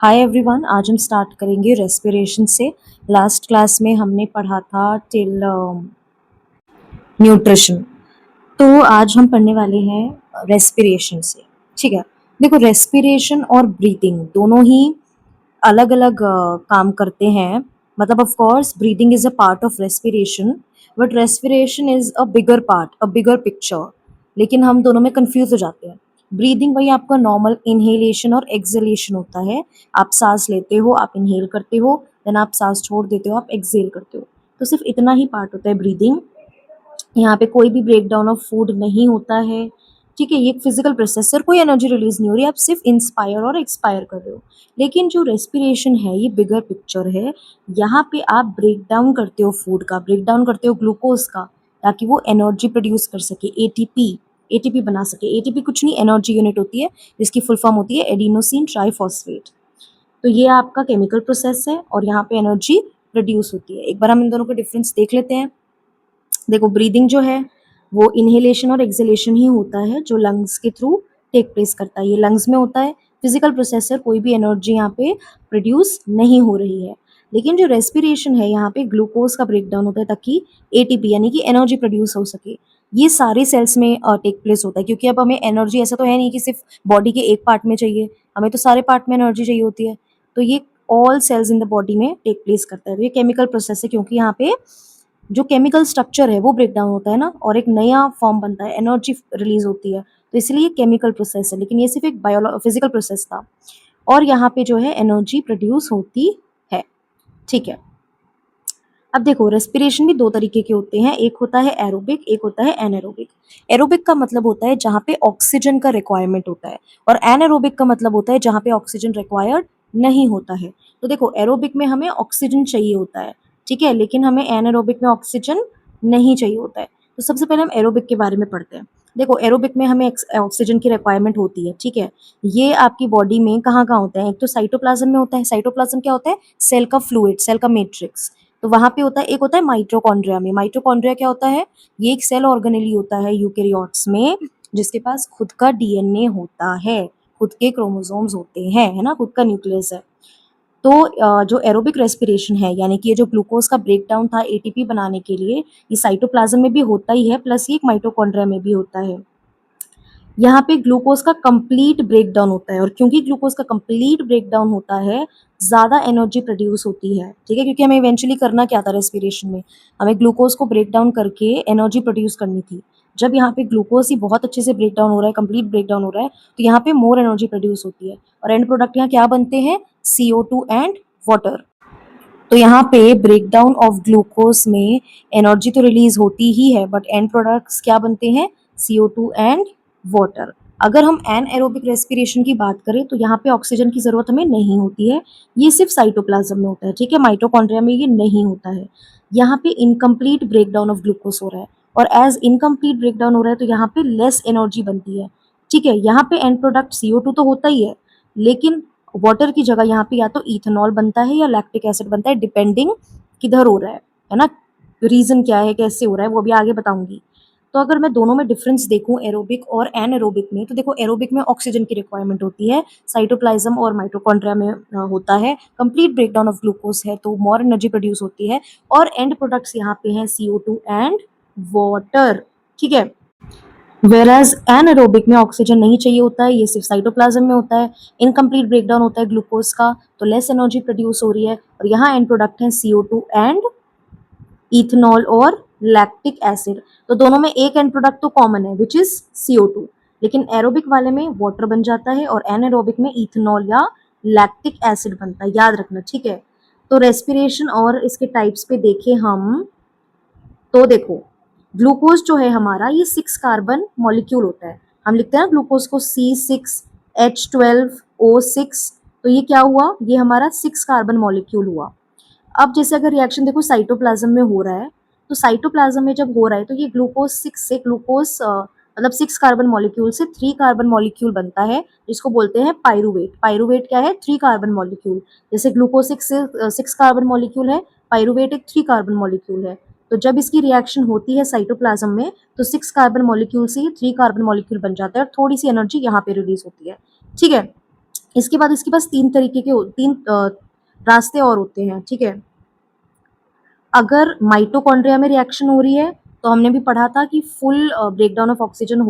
Hi everyone, आज हम start करेंगे रेस्पिरेशन से। लास्ट क्लास में हमने पढ़ा था टिल न्यूट्रिशन। तो आज हम पढ़ने वाले हैं रेस्पिरेशन से। ठीक है, देखो रेस्पिरेशन और ब्रीथिंग दोनों ही अलग अलग काम करते हैं। मतलब of course breathing is a part of respiration, but respiration is a bigger part, a bigger picture. लेकिन हम दोनों में कंफ्यूज हो जाते हैं। ब्रीदिंग वही आपका नॉर्मल इनहेलेशन और एक्सहेलेशन होता है। आप सांस लेते हो, आप इनहेल करते हो, देन आप सांस छोड़ देते हो, आप एक्सहेल करते हो। तो सिर्फ इतना ही पार्ट होता है ब्रीदिंग। यहाँ पे कोई भी ब्रेक डाउन ऑफ फूड नहीं होता है। ठीक है, ये एक फिजिकल प्रोसेस है, कोई एनर्जी रिलीज नहीं हो रही, आप सिर्फ इंस्पायर और एक्सपायर कर रहे हो। लेकिन जो रेस्पिरेशन है ये बिगर पिक्चर है। यहाँ पे आप ब्रेक डाउन करते हो फूड का, ब्रेक डाउन करते हो ग्लूकोज का, ताकि वो एनर्जी प्रोड्यूस कर सके, एटीपी एटीपी बना सके। एटीपी कुछ नहीं, एनर्जी यूनिट होती है, जिसकी फुल फॉर्म होती है एडिनोसिन ट्राइफॉस्फेट। तो ये आपका केमिकल प्रोसेस है और यहाँ पे एनर्जी प्रोड्यूस होती है। एक बार हम इन दोनों का डिफरेंस देख लेते हैं। देखो ब्रीदिंग जो है वो इनहेलेशन और एक्सहेलेशन ही होता है, जो लंग्स के थ्रू टेक प्लेस करता है। ये लंग्स में होता है, फिजिकल प्रोसेस है, कोई भी एनर्जी यहाँ पे प्रोड्यूस नहीं हो रही है। लेकिन जो रेस्पिरेशन है यहाँ पे ग्लूकोज का ब्रेकडाउन होता है ताकि एटीपी यानी कि एनर्जी प्रोड्यूस हो सके। ये सारे सेल्स में टेक प्लेस होता है, क्योंकि अब हमें एनर्जी ऐसा तो है नहीं कि सिर्फ बॉडी के एक पार्ट में चाहिए, हमें तो सारे पार्ट में एनर्जी चाहिए होती है। तो ये all cells in the body में टेक प्लेस करता है। तो ये केमिकल प्रोसेस है, क्योंकि यहाँ पे जो केमिकल स्ट्रक्चर है वो ब्रेक डाउन होता है ना, और एक नया फॉर्म बनता है, एनर्जी रिलीज होती है। तो इसलिए केमिकल प्रोसेस है, लेकिन ये सिर्फ एक फिजिकल प्रोसेस था। और यहाँ पे जो है एनर्जी प्रोड्यूस होती है। ठीक है, अब देखो रेस्पिरेशन भी दो तरीके के होते हैं, एक होता है एरोबिक, एक होता है एनारोबिक। एरोबिक का मतलब होता है जहाँ पे ऑक्सीजन का रिक्वायरमेंट होता है, और एनारोबिक का मतलब होता है जहाँ पे ऑक्सीजन रिक्वायर्ड नहीं होता है। तो देखो एरोबिक में हमें ऑक्सीजन चाहिए होता है, ठीक है, लेकिन हमें एनारोबिक में ऑक्सीजन नहीं चाहिए होता है। तो सबसे पहले हम एरोबिक के बारे में पढ़ते हैं। देखो एरोबिक में हमें ऑक्सीजन की रिक्वायरमेंट होती है, ठीक है। ये आपकी बॉडी में कहाँ कहाँ होता है, एक तो साइटोप्लाज्म में होता है। साइटोप्लाज्म क्या होता है? सेल का फ्लूइड, सेल का मैट्रिक्स। तो वहां पे होता है, एक होता है माइटोकॉन्ड्रिया में। माइटोकॉन्ड्रिया क्या होता है? ये एक सेल ऑर्गेनेली होता है यूकेरियोट्स में, जिसके पास खुद का डीएनए होता है, खुद के क्रोमोसोम्स होते हैं, है ना, खुद का न्यूक्लियस है। तो जो एरोबिक रेस्पिरेशन है, यानी कि ये जो ग्लूकोज का ब्रेकडाउन था एटीपी बनाने के लिए, ये साइटोप्लाज्म में भी होता ही है, प्लस ये एक माइटोकॉन्ड्रिया में भी होता है। यहाँ पे ग्लूकोज का कंप्लीट ब्रेकडाउन होता है, और क्योंकि ग्लूकोज का कंप्लीट ब्रेकडाउन होता है, ज़्यादा एनर्जी प्रोड्यूस होती है। ठीक है, क्योंकि हमें इवेंचुअली करना क्या था रेस्पिरेशन में, हमें ग्लूकोज को ब्रेक डाउन करके एनर्जी प्रोड्यूस करनी थी। जब यहाँ पे ग्लूकोज ही बहुत अच्छे से ब्रेक डाउन हो रहा है, कंप्लीट ब्रेक डाउन हो रहा है, तो यहाँ पे मोर एनर्जी प्रोड्यूस होती है, और एंड प्रोडक्ट यहाँ क्या बनते हैं? CO2 and water. तो यहाँ पे ब्रेकडाउन ऑफ ग्लूकोज में एनर्जी तो रिलीज होती ही है, बट एंड प्रोडक्ट्स क्या बनते हैं? CO2 and water. अगर हम एनएरोबिक रेस्पिरेशन की बात करें तो यहाँ पे ऑक्सीजन की जरूरत हमें नहीं होती है, ये सिर्फ साइटोप्लाज्म में होता है, ठीक है, माइटोकॉन्ड्रिया में ये नहीं होता है। यहाँ पे इनकम्प्लीट ब्रेकडाउन ऑफ ग्लूकोज हो रहा है, और एज इनकम्प्लीट ब्रेकडाउन हो रहा है तो यहाँ पे लेस एनर्जी बनती है। ठीक है, यहाँ पे एंड प्रोडक्ट CO2 तो होता ही है, लेकिन वाटर की जगह यहाँ पे या तो इथेनॉल बनता है या लैक्टिक एसिड बनता है, डिपेंडिंग किधर हो रहा है ना। रीजन क्या है, कैसे हो रहा है, वो भी आगे बताऊंगी। तो अगर मैं दोनों में डिफरेंस देखूं एरोबिक और एनएरोबिक में, तो देखो एरोबिक में ऑक्सीजन की रिक्वायरमेंट होती है, साइटोप्लाज्म और माइटोकॉन्ड्रिया में होता है, कंप्लीट ब्रेकडाउन ऑफ ग्लूकोज है तो मोर एनर्जी प्रोड्यूस होती है, और एंड प्रोडक्ट्स यहाँ पे हैं CO2 एंड वाटर। ठीक है, वेराज एनएरोबिक में ऑक्सीजन नहीं चाहिए होता है, ये सिर्फ साइटोप्लाज्म में होता है, इनकम्प्लीट ब्रेकडाउन होता है ग्लूकोज का, तो लेस एनर्जी प्रोड्यूस हो रही है, और यहाँ एंड प्रोडक्ट है CO2 एंड इथेनॉल और लैक्टिक एसिड। तो दोनों में एक एंड प्रोडक्ट तो कॉमन है, विच इज CO2, लेकिन एरोबिक वाले में वाटर बन जाता है, और एनएरोबिक में इथेनॉल या लैक्टिक एसिड बनता है, याद रखना, ठीक है। तो रेस्पिरेशन और इसके टाइप्स पे देखें हम, तो देखो ग्लूकोज जो है हमारा, ये 6 कार्बन मॉलिक्यूल होता है। हम लिखते हैं ना ग्लूकोज को C6H12O6, तो ये क्या हुआ? ये हमारा 6 कार्बन मॉलिक्यूल हुआ। अब जैसे अगर रिएक्शन देखो साइटोप्लाज्म में हो रहा है, तो साइटोप्लाज्म में जब हो रहा है तो ये ग्लूकोज 6 से ग्लूकोज मतलब 6 कार्बन मॉलिक्यूल से 3 कार्बन मॉलिक्यूल बनता है, जिसको बोलते हैं पाइरूवेट। पाइरूवेट क्या है? 3 कार्बन मॉलिक्यूल। जैसे ग्लूकोज 6 से 6 कार्बन मॉलिक्यूल है, पाइरूवेट एक 3 कार्बन मॉलिक्यूल है। तो जब इसकी रिएक्शन होती है साइटोप्लाज्म में, तो 6 कार्बन मॉलिक्यूल से ये 3 कार्बन मॉलिक्यूल बन जाता है, और थोड़ी सी एनर्जी यहाँ पे रिलीज होती है। ठीक है, इसके बाद इसके पास 3 तरीके के 3 रास्ते और होते हैं, ठीक है? अगर माइटोकॉन्ड्रिया में रिएक्शन हो रही है, तो हमने भी पढ़ा था कि breakdown of oxygen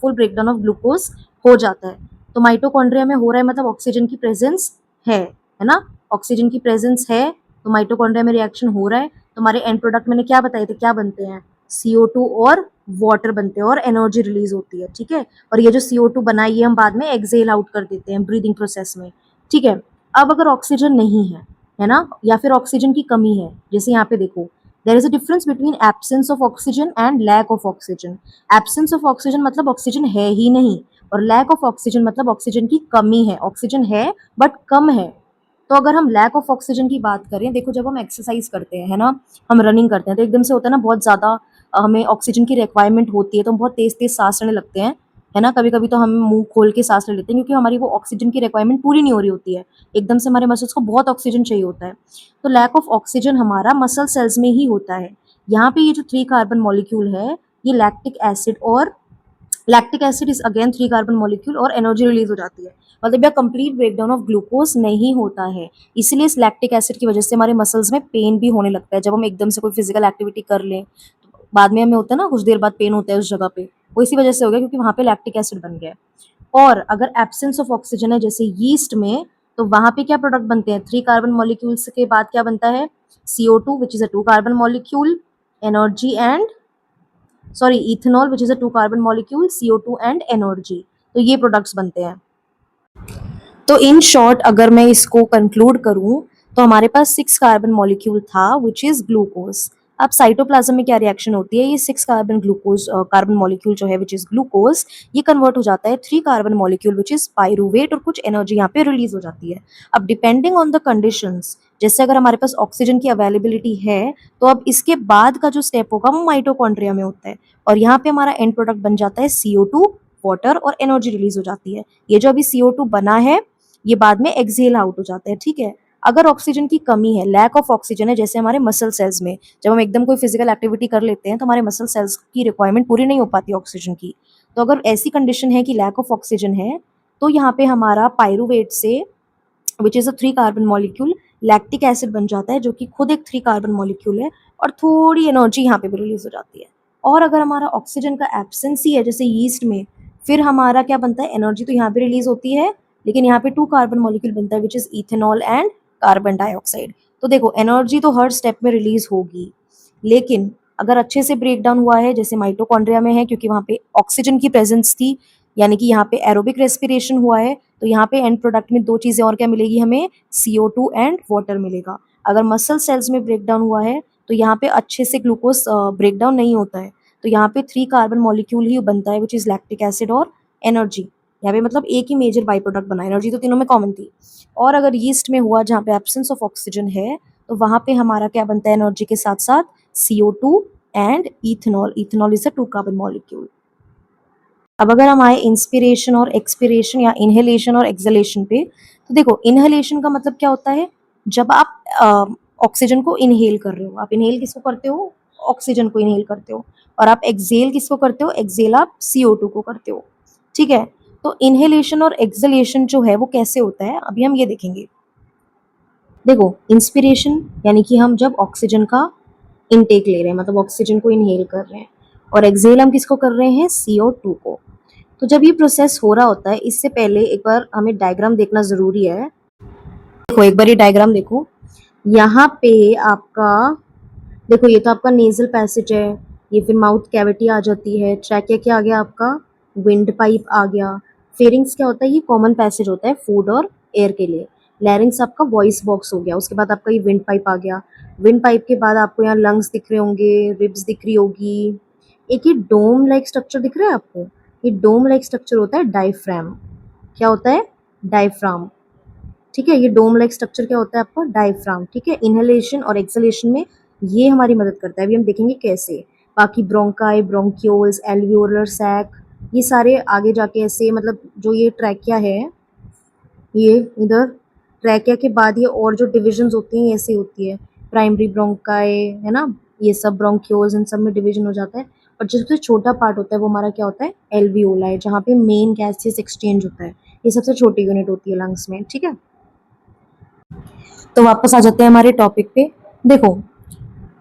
full breakdown of glucose हो जाता है। तो माइटोकॉन्ड्रिया में हो रहा है मतलब ऑक्सीजन की प्रेजेंस है ना? ऑक्सीजन की प्रेजेंस है, तो माइटोकॉन्ड्रिया में रिएक्शन हो रहा है। तो हमारे एंड प्रोडक्ट मैंने क्या बताए थे, क्या बनते हैं? CO2 और वाटर बनते हैं और एनर्जी रिलीज होती है, ठीक है? और ये जो CO2 बना है, ये हम बाद में एक्सहेल आउट कर देते हैं ब्रीदिंग प्रोसेस में, ठीक है? अब अगर ऑक्सीजन नहीं है ना, या फिर ऑक्सीजन की कमी है, जैसे यहाँ पे देखो, there is a difference between absence of oxygen and lack of oxygen. Absence of oxygen मतलब ऑक्सीजन है ही नहीं, और लैक ऑफ ऑक्सीजन मतलब ऑक्सीजन की कमी है, ऑक्सीजन है बट कम है। तो अगर हम लैक ऑफ ऑक्सीजन की बात करें, देखो जब हम एक्सरसाइज करते हैं, है ना, हम रनिंग करते हैं, तो एकदम से होता है ना, बहुत ज़्यादा हमें ऑक्सीजन की रिक्वायरमेंट होती है, तो हम बहुत तेज तेज सांस लेने लगते हैं, है ना? कभी कभी तो हम मुंह खोल के सांस ले लेते हैं, क्योंकि हमारी वो ऑक्सीजन की रिक्वायरमेंट पूरी नहीं हो रही होती है, एकदम से हमारे मसल्स को बहुत ऑक्सीजन चाहिए होता है। तो लैक ऑफ ऑक्सीजन हमारा मसल सेल्स में ही होता है। यहाँ पे ये जो 3 कार्बन मॉलिक्यूल है, ये lactic acid is again 3 carbon molecule, और एनर्जी रिलीज हो जाती है, मतलब यह कंप्लीट ब्रेकडाउन ऑफ ग्लूकोज नहीं होता है। इसलिए इस लैक्टिक एसिड की वजह से हमारे मसल्स में पेन भी होने लगता है। जब हम एकदम से कोई फिजिकल एक्टिविटी कर लें, तो बाद में हमें होता है ना, कुछ देर बाद पेन होता है उस जगह पे, वो इसी वजह से हो गया, क्योंकि वहाँ पे लैक्टिक एसिड बन गया है। और अगर एब्सेंस ऑफ ऑक्सीजन है, जैसे यीस्ट में, तो वहां पे क्या प्रोडक्ट बनते हैं? 3 कार्बन मॉलिक्यूल्स के बाद क्या बनता है? CO2 which is a 2 carbon molecule, energy and ethanol which is a 2 carbon molecule, CO2 and energy. तो ये प्रोडक्ट्स बनते हैं। तो इन शॉर्ट अगर मैं इसको कंक्लूड करूं, तो हमारे पास 6 कार्बन मॉलिक्यूल था विच इज ग्लूकोज। अब साइटोप्लाज्म में क्या रिएक्शन होती है? ये 6 कार्बन मॉलिक्यूल जो है विच इज ग्लूकोज, ये कन्वर्ट हो जाता है 3 carbon molecule which is pyruvate, और कुछ एनर्जी यहाँ पे रिलीज हो जाती है। अब डिपेंडिंग ऑन द कंडीशंस, जैसे अगर हमारे पास ऑक्सीजन की अवेलेबिलिटी है, तो अब इसके बाद का जो स्टेप होगा वो माइटोकॉन्ड्रिया में होता है, और यहाँ पे हमारा एंड प्रोडक्ट बन जाता है CO2, वाटर, और एनर्जी रिलीज हो जाती है। ये जो अभी CO2 बना है, ये बाद में एक्सहेल आउट हो जाता है, ठीक है? अगर ऑक्सीजन की कमी है, लैक ऑफ ऑक्सीजन है, जैसे हमारे मसल सेल्स में, जब हम एकदम कोई फिजिकल एक्टिविटी कर लेते हैं, तो हमारे मसल सेल्स की रिक्वायरमेंट पूरी नहीं हो पाती ऑक्सीजन की। तो अगर ऐसी कंडीशन है कि लैक ऑफ ऑक्सीजन है, तो यहाँ पे हमारा पायरूवेट से which is a 3 carbon molecule lactic acid बन जाता है, जो कि खुद एक 3 कार्बन मॉलिक्यूल है, और थोड़ी एनर्जी यहाँ पे भी रिलीज हो जाती है। और अगर हमारा ऑक्सीजन का एब्सेंस ही है, जैसे यीस्ट में, फिर हमारा क्या बनता है? एनर्जी तो यहाँ पे रिलीज होती है, लेकिन यहाँ पे 2 कार्बन मॉलिक्यूल बनता है which is ethanol and carbon dioxide. तो देखो, एनर्जी तो हर स्टेप में रिलीज होगी, लेकिन अगर अच्छे से ब्रेक डाउन हुआ है, जैसे माइटोकॉन्ड्रिया में है, क्योंकि वहाँ पे ऑक्सीजन की प्रेजेंस थी, यानी कि यहाँ पे एरोबिक रेस्पिरेशन हुआ है, तो यहाँ पे एंड प्रोडक्ट में 2 चीजें और क्या मिलेगी हमें? CO2 एंड वाटर मिलेगा। अगर मसल सेल्स में ब्रेक डाउन हुआ है, तो यहाँ पे अच्छे से ग्लूकोज ब्रेक डाउन नहीं होता है, तो यहाँ पे 3 कार्बन मॉलिक्यूल ही बनता है विच इज लैक्टिक एसिड और एनर्जी। यहाँ पे मतलब एक ही मेजर बाई प्रोडक्ट बना, एनर्जी तो तीनों में कॉमन थी। और अगर यीस्ट में हुआ, जहाँ पे एब्सेंस ऑफ ऑक्सीजन है, तो वहां पे हमारा क्या बनता है? एनर्जी के साथ साथ CO2 and ethanol. Ethanol is a 2 carbon molecule. अब अगर हम आए इंस्पिरेशन और एक्सपिरेशन, या इनहेलेशन और एक्सलेशन पे, तो देखो, इनहेलेशन का मतलब क्या होता है? जब आप ऑक्सीजन को इनहेल कर रहे हो, आप इनहेल किसको करते हो? ऑक्सीजन को इनहेल करते हो। और आप एक्सहेल किसको करते हो? एक्सहेल आप CO2 को करते हो, ठीक है? तो इनहेलेशन और एक्सलेशन जो है वो कैसे होता है, अभी हम ये देखेंगे। देखो, इंस्पिरेशन यानी कि हम जब ऑक्सीजन का इनटेक ले रहे हैं, मतलब ऑक्सीजन को इनहेल कर रहे हैं, और एक्सहेल हम किसको कर रहे हैं? CO2 को। तो जब ये प्रोसेस हो रहा होता है, इससे पहले एक बार हमें डायग्राम देखना जरूरी है। देखो, एक बार ये डायग्राम देखो, यहाँ पे आपका, देखो ये तो आपका नेजल पैसेज है, ये फिर माउथ कैविटी आ जाती है, ट्रैकिया क्या आ गया आपका? विंड पाइप आ गया। फेरिंग्स क्या होता है? ये कॉमन पैसेज होता है फूड और एयर के लिए। लैरिंग्स आपका वॉइस बॉक्स हो गया, उसके बाद आपका ये विंड पाइप आ गया। विंड पाइप के बाद आपको यहाँ लंग्स दिख रहे होंगे, रिब्स दिख रही होगी। एक ये डोम लाइक स्ट्रक्चर दिख रहा है आपको, ये डोम लाइक स्ट्रक्चर होता है डायफ्राम। क्या होता है? डायफ्राम, ठीक है? ये डोम लाइक स्ट्रक्चर क्या होता है आपका? डायफ्राम, ठीक है? इनहेलेशन और एक्सहेलेशन में ये हमारी मदद करता है, अभी हम देखेंगे कैसे। बाकी ब्रोंकाई, ब्रोंक्यूल्स, एल्वियोलर सैक, ये सारे आगे जाके ऐसे, मतलब जो ये ट्रैकिया है, ये इधर ट्रैकिया के बाद ये और जो डिविजन्स होती हैं ऐसे होती है, प्राइमरी ब्रोंकाई, है ना, ये सब ब्रोंक्यूल्स, इन सब में डिवीजन हो जाता है। और जो सबसे छोटा पार्ट होता है वो हमारा क्या होता है? एल्वियोलाई, जहाँ पे मेन गैसियस एक्सचेंज होता है। ये सबसे छोटी यूनिट होती है लंग्स में, ठीक है। तो वापस आ जाते हैं हमारे टॉपिक पे। देखो,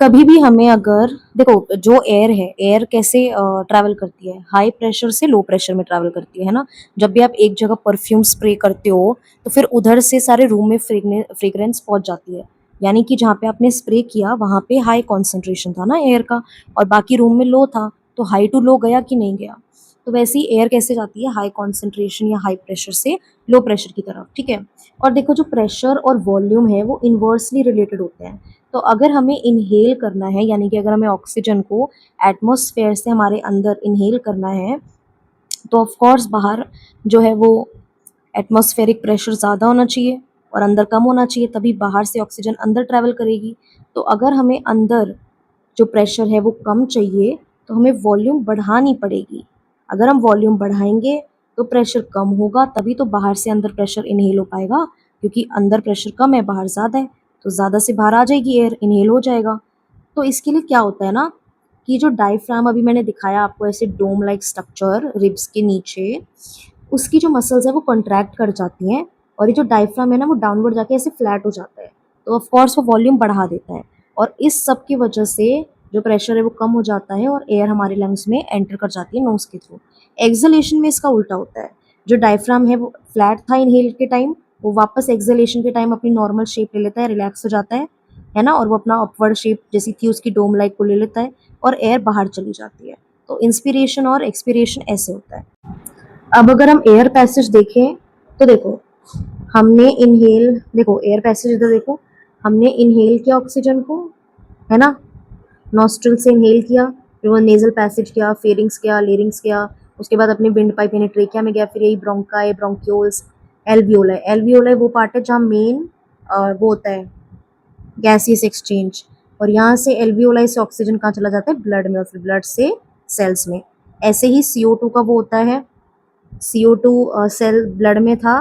कभी भी हमें अगर देखो जो एयर है, एयर कैसे ट्रैवल करती है, हाई प्रेशर से लो प्रेशर में ट्रैवल करती है ना। जब भी आप एक जगह परफ्यूम स्प्रे करते हो तो फिर उधर से सारे रूम में फ्रेग्रेंस पहुंच जाती है। यानी कि जहाँ पे आपने स्प्रे किया वहां पे हाई कॉन्सेंट्रेशन था ना एयर का, और बाकी रूम में लो था, तो हाई टू लो गया कि नहीं गया। तो वैसे ही एयर कैसे जाती है, हाई कॉन्सेंट्रेशन या हाई प्रेशर से लो प्रेशर की तरफ, ठीक है। और देखो जो प्रेशर और वॉल्यूम है वो इन्वर्सली रिलेटेड होते हैं। तो अगर हमें इनहेल करना है, यानी कि अगर हमें ऑक्सीजन को एटमॉस्फेयर से हमारे अंदर इनहेल करना है, तो ऑफ कोर्स बाहर जो है वो एटमॉस्फेरिक प्रेशर ज़्यादा होना चाहिए और अंदर कम होना चाहिए, तभी बाहर से ऑक्सीजन अंदर ट्रैवल करेगी। तो अगर हमें अंदर जो प्रेशर है वो कम चाहिए तो हमें वॉल्यूम बढ़ानी पड़ेगी। अगर हम वॉल्यूम बढ़ाएंगे तो प्रेशर कम होगा, तभी तो बाहर से अंदर प्रेशर इनहेल हो पाएगा, क्योंकि अंदर प्रेशर कम है बाहर ज़्यादा है, तो ज़्यादा से बाहर आ जाएगी एयर, इनहेल हो जाएगा। तो इसके लिए क्या होता है ना, कि जो डायफ्राम अभी मैंने दिखाया आपको, ऐसे डोम लाइक स्ट्रक्चर रिब्स के नीचे, उसकी जो मसल्स है वो कॉन्ट्रैक्ट कर जाती हैं, और ये जो डायफ्राम है ना वो डाउनवर्ड जाके ऐसे फ्लैट हो जाता है, तो ऑफ कोर्स वो वॉल्यूम बढ़ा देता है। और इस सब की वजह से जो प्रेशर है वो कम हो जाता है और एयर हमारे लंग्स में एंटर कर जाती है नोज के थ्रू। एक्सलेशन में इसका उल्टा होता है, जो डायफ्राम है वो फ्लैट था इनहेल के टाइम, वो वापस एक्सलेशन के टाइम अपनी नॉर्मल शेप ले लेता है, रिलैक्स हो जाता है ना, और वो अपना अपवर्ड शेप जैसी थी उसकी डोम लाइक को ले लेता है और एयर बाहर चली जाती है। तो इंस्पिरेशन और एक्सपिरेशन ऐसे होता है। अब अगर हम एयर पैसेज देखें तो देखो, हमने इनहेल, देखो एयर पैसेज इधर देखो, हमने इनहेल किया ऑक्सीजन को, है ना, नॉस्ट्रल से इनहेल किया, फिर वो नेजल पैसेज किया, फेरिंग्स किया, लेरिंग्स किया, उसके बाद अपने विंड पाइप यानी ट्रेकिया में गया, फिर यही ब्रोंकाई, ब्रोंक्यूल्स, एल्वियोलाई। एल्वियोलाई वो पार्ट है जहाँ मेन वो होता है गैसियस एक्सचेंज, और यहाँ से एल्वियोलाई से ऑक्सीजन कहाँ चला जाता है, ब्लड में, और फिर ब्लड से सेल्स में। ऐसे ही CO2 का वो होता है, CO2 सेल ब्लड में था,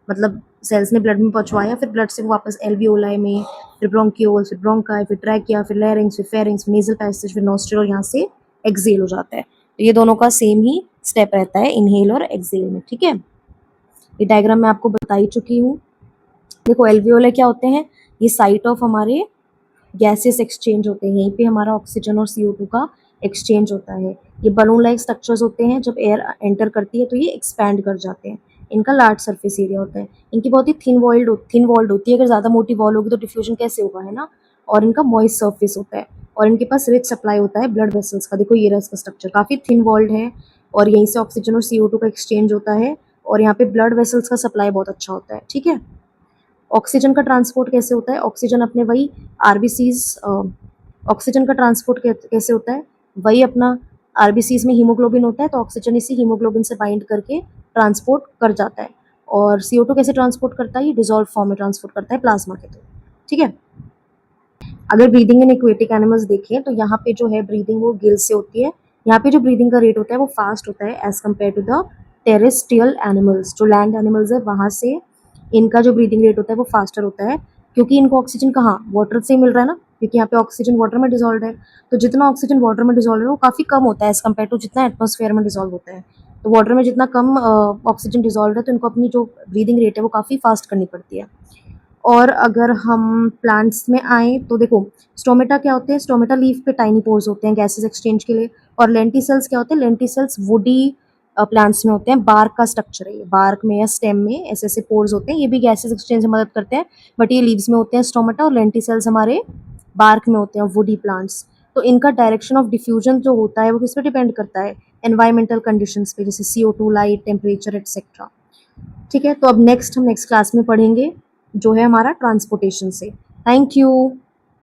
मतलब सेल्स ने ब्लड में पहुंचवाया, फिर ब्लड से वो वापस एल्वियोलाई में, फिर ब्रोंक्यूल्स, फिर ब्रोंकाई, फिर ट्रैकिया, फिर लैरिंग्स, फिर फेरिंग्स, फिर नेजल पैसेज, फिर नॉस्ट्रल, और यहाँ से एक्सेल हो जाता है। तो ये दोनों का सेम ही स्टेप रहता है इनहेल और एक्सेल में, ठीक है। ये डायग्राम मैं आपको बता ही चुकी हूँ। देखो एल्वियोलाई क्या होते हैं, ये साइट ऑफ हमारे गैसेस एक्सचेंज होते हैं, यहीं पे हमारा ऑक्सीजन और CO2 का एक्सचेंज होता है। ये बलून लाइक स्ट्रक्चर्स होते हैं, जब एयर एंटर करती है तो ये एक्सपैंड कर जाते हैं। इनका लार्ज सरफेस एरिया होता है, इनकी बहुत ही थिन वॉल्ड होती है, अगर ज़्यादा मोटी वॉल होगी तो डिफ्यूजन कैसे होगा, है ना। और इनका मॉइस्ट सरफेस होता है, और इनके पास रिच सप्लाई होता है ब्लड वेसल्स का। देखो ये रहा इसका स्ट्रक्चर, काफ़ी थिन वॉल्ड है, और यहीं से ऑक्सीजन और CO2 का एक्सचेंज होता है, और यहाँ पे ब्लड वेसल्स का सप्लाई बहुत अच्छा होता है, ठीक है। ऑक्सीजन का ट्रांसपोर्ट कैसे होता है, ऑक्सीजन अपने वही आरबीसीज, ऑक्सीजन का ट्रांसपोर्ट कैसे होता है, वही अपना आरबीसीज में हीमोग्लोबिन होता है, तो ऑक्सीजन इसी हीमोग्लोबिन से बाइंड करके ट्रांसपोर्ट कर जाता है। और CO2 कैसे ट्रांसपोर्ट करता है, ये डिजॉल्व फॉर्म में ट्रांसपोर्ट करता है प्लाज्मा के थ्रू, ठीक है। अगर ब्रीदिंग इन एक्वेटिक एनिमल्स देखें तो यहाँ पे जो है ब्रीदिंग वो गिल से होती है। यहाँ पे जो ब्रीदिंग का रेट होता है वो फास्ट होता है as compare to the terrestrial animals. जो लैंड एनिमल्स है वहाँ से इनका जो ब्रीदिंग रेट होता है वो फास्टर होता है, क्योंकि इनको ऑक्सीजन कहाँ, वाटर से ही मिल रहा है ना, क्योंकि यहाँ पे ऑक्सीजन वाटर में डिजॉल्व है। तो जितना ऑक्सीजन वाटर में डिजॉल्व है वो काफ़ी कम होता है एज कम्पेयर टू जितना एटमॉस्फेयर में डिजॉल्व होता है। तो वाटर में जितना कम ऑक्सीजन डिजॉल्व है, तो इनको अपनी जो ब्रीदिंग रेट है वो काफ़ी फास्ट करनी पड़ती है। और अगर हम प्लांट्स में आए तो देखो, स्टोमेटा क्या होते हैं, स्टोमेटा लीफ पे टाइनी पोर्स होते हैं गैसेस एक्सचेंज के लिए। और लेंटिसेल्स क्या होते हैं, लेंटिसेल्स वुडी प्लांट्स में होते हैं, बार्क का स्ट्रक्चर है ये, बार्क में या स्टेम में ऐसे ऐसे पोर्स होते हैं, ये भी गैसेस एक्सचेंज में मदद करते हैं, बट ये लीव्स में होते हैं स्टोमेटा, और लेंटिसेल्स हमारे बार्क में होते हैं, वुडी प्लांट्स। तो इनका डायरेक्शन ऑफ डिफ्यूजन जो होता है वो किस पे डिपेंड करता है, एनवायरमेंटल कंडीशंस पे, जैसे CO2, लाइट, टेम्परेचर एटसेट्रा, ठीक है। तो अब नेक्स्ट हम नेक्स्ट क्लास में पढ़ेंगे जो है हमारा ट्रांसपोर्टेशन से। Thank you.